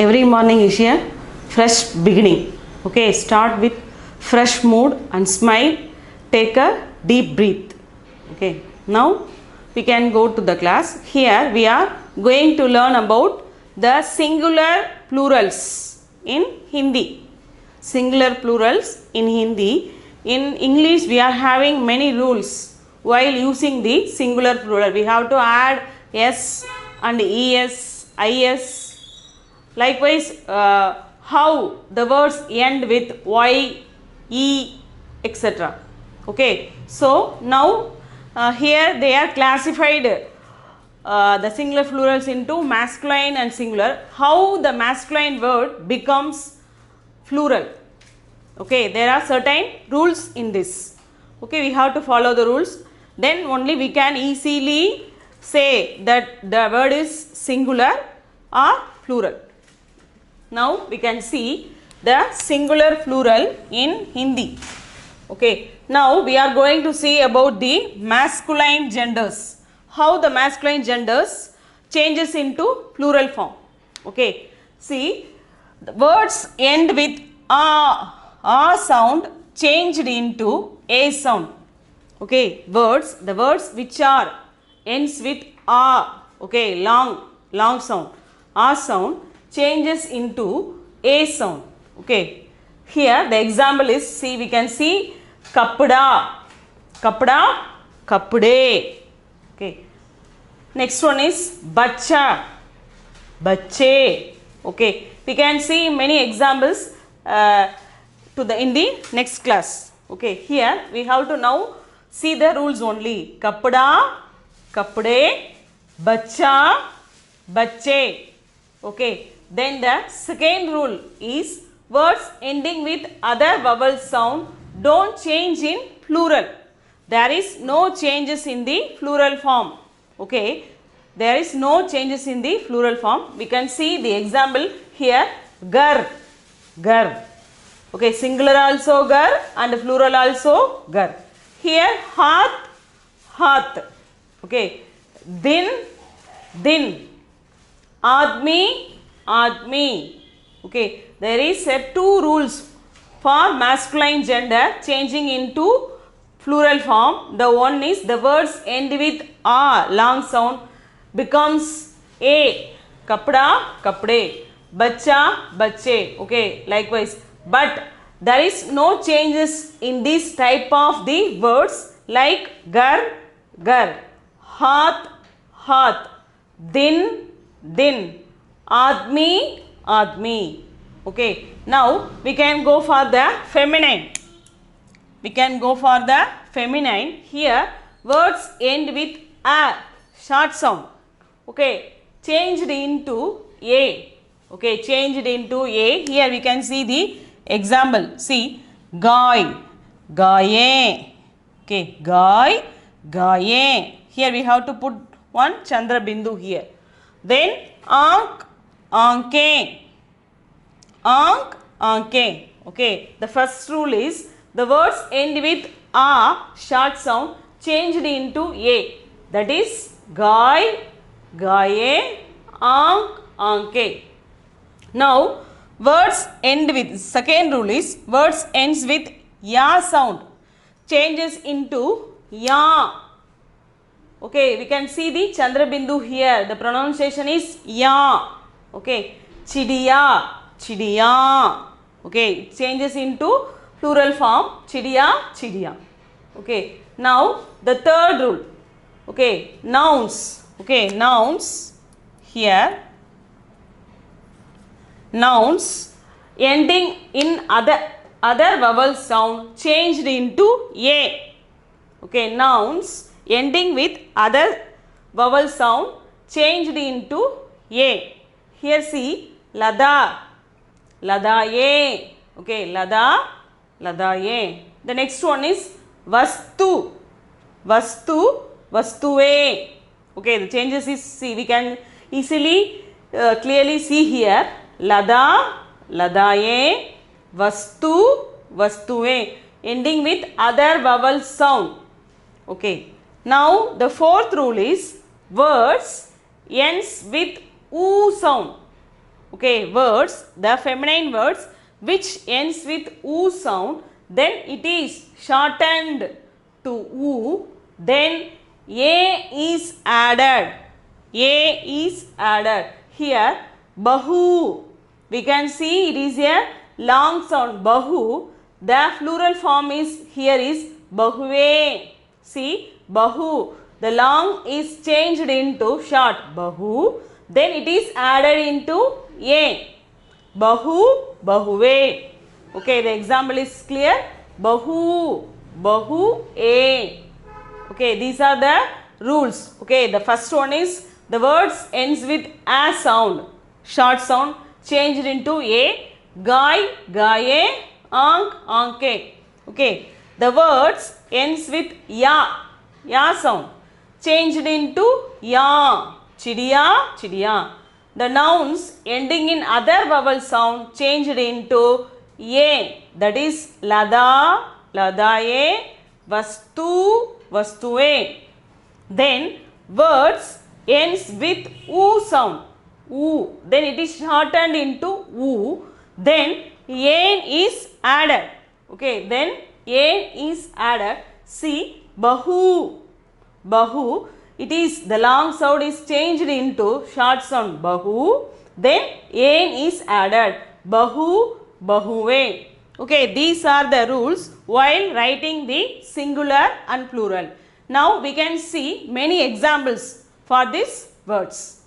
Every morning is a fresh beginning. Okay, start with fresh mood and smile. Take a deep breath. Okay, now we can go to the class. Here we are going to learn about the singular plurals in Hindi. Singular plurals in Hindi. In English we are having many rules while using the singular plural. We have to add s and es, is. Likewise, how the words end with y, e, etc. Okay, so now here they are classified the singular plurals into masculine and singular. How the masculine word becomes plural? Okay, there are certain rules in this. Okay, we have to follow the rules. Then only we can easily say that the word is singular or plural. Now we can see the singular plural in Hindi. Okay, now we are going to see about the masculine genders. How the masculine genders changes into plural form. Okay, see, the words end with a sound changed into a sound. Okay, the words which are ends with a, okay, long sound, a sound changes into a sound. Okay, here the example is, see, we can see kapda, kapde. Okay, next one is bacha, bache. Okay, we can see many examples in the next class. Okay, here we have to now see the rules only. Kapda, kapde, bacha, bache. Okay, then the second rule is words ending with other vowel sound don't change in plural. There is no changes in the plural form. Okay, there is no changes in the plural form. We can see the example here, gar, gar. Okay, singular also gar and plural also gar. Here hath, hath. Okay, din, din. Admi, admi. Okay, there is two rules for masculine gender changing into plural form. The one is the words end with a, long sound, becomes a, kapda, kapde, bacha, bache. Okay, likewise, but there is no changes in this type of the words like gar, gar, hath, hath, din, din, admi, admi. Okay, now we can go for the feminine. We can go for the feminine. Here words end with a, short sound. Okay, changed into a. Okay, changed into a. Here we can see the example. See, guy, gaye. Okay, guy, gaye. Here we have to put one chandra bindu here. Then ank, anke, ank, anke. Okay, the first rule is the words end with a, short sound, changed into a. That is guy, gaye, ank, anke. Now words end with, second rule is words ends with ya sound, changes into ya. Okay, we can see the chandra bindu here. The pronunciation is ya. Okay, chidiya, chidiya. Okay, it changes into plural form, chidiya, chidiya. Okay, now the third rule. Okay, nouns. Okay, nouns. Here nouns ending in other vowel sound changed into a. Okay, nouns ending with other vowel sound changed into a. Here see, lada, ladaye. Okay, lada, ladaye. The next one is vastu, vastu, vastuve. Okay, the changes is, see, we can easily clearly see here, lada, ladaye, vastu, vastuve, ending with other vowel sound. Okay, now the fourth rule is words ends with oo sound. okay, words, the feminine words which ends with oo sound, then it is shortened to oo, then a is added. A is added. Here bahu, we can see it is a long sound bahu. The plural form is here is bahuve. See bahu, the long is changed into short bahu, then it is added into a. Bahu, bahuve. Okay, the example is clear. Bahu, bahu, a. Okay, these are the rules. Okay, the first one is the words ends with a sound, short sound changed into a. Gai, gaye, ank, anke. Okay, the words ends with ya sound changed into ya. Chidiya, chidiya. The nouns ending in other vowel sound changed into a, that is lada, ladaye, vastu, vastuve. Then words ends with oo sound, oo, then it is shortened into oo, then a is added. Okay, then a is added. See bahu, bahu, it is the long sound is changed into short sound bahu, then a is added bahu, bahuve. Okay, these are the rules while writing the singular and plural. Now we can see many examples for these words.